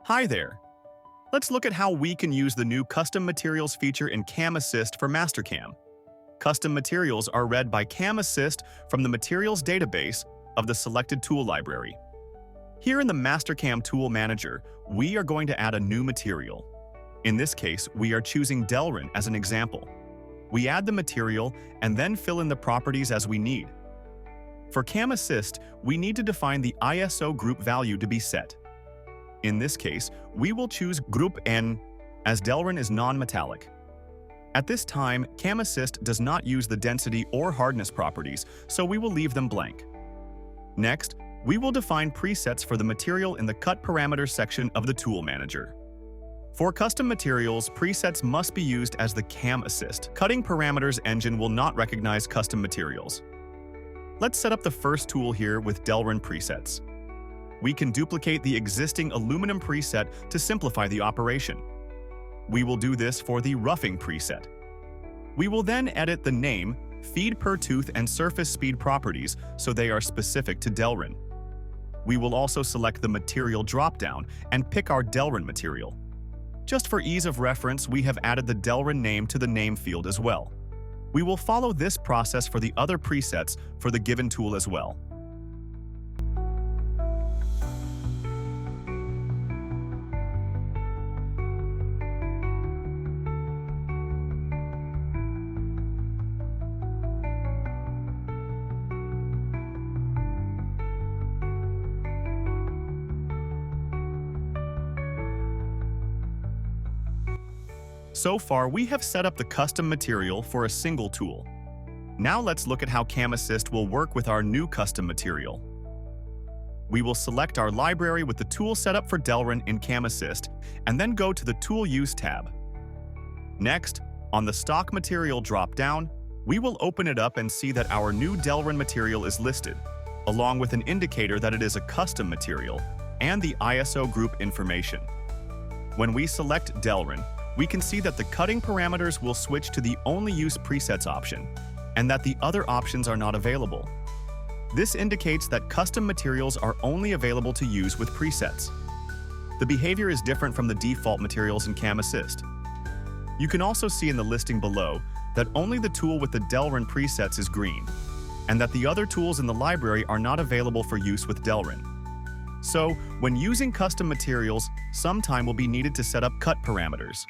Hi there! Let's look at how we can use the new Custom Materials feature in Cam Assist for Mastercam. Custom materials are read by Cam Assist from the Materials database of the selected tool library. Here in the Mastercam Tool Manager, we are going to add a new material. In this case, we are choosing Delrin as an example. We add the material and then fill in the properties as we need. For Cam Assist, we need to define the ISO group value to be set. In this case, we will choose Group N as Delrin is non-metallic. At this time, Cam Assist does not use the density or hardness properties, so we will leave them blank. Next, we will define presets for the material in the Cut Parameters section of the Tool Manager. For custom materials, presets must be used as the Cam Assist. Cutting Parameters engine will not recognize custom materials. Let's set up the first tool here with Delrin presets. We can duplicate the existing aluminum preset to simplify the operation. We will do this for the roughing preset. We will then edit the name, feed per tooth, and surface speed properties so they are specific to Delrin. We will also select the material dropdown and pick our Delrin material. Just for ease of reference, we have added the Delrin name to the name field as well. We will follow this process for the other presets for the given tool as well. So far, we have set up the custom material for a single tool. Now let's look at how Cam Assist will work with our new custom material. We will select our library with the tool setup for Delrin in Cam Assist, and then go to the Tool Use tab. Next, on the Stock Material drop-down, we will open it up and see that our new Delrin material is listed, along with an indicator that it is a custom material, and the ISO group information. When we select Delrin, we can see that the cutting parameters will switch to the Only Use Presets option, and that the other options are not available. This indicates that custom materials are only available to use with presets. The behavior is different from the default materials in Cam Assist. You can also see in the listing below that only the tool with the Delrin presets is green, and that the other tools in the library are not available for use with Delrin. So, when using custom materials, some time will be needed to set up cut parameters.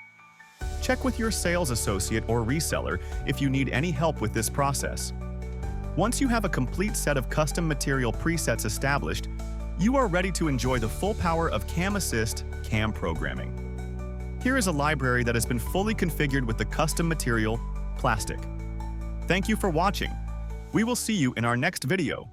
Check with your sales associate or reseller if you need any help with this process. Once you have a complete set of custom material presets established, you are ready to enjoy the full power of Cam Assist CAM programming. Here is a library that has been fully configured with the custom material, plastic. Thank you for watching. We will see you in our next video.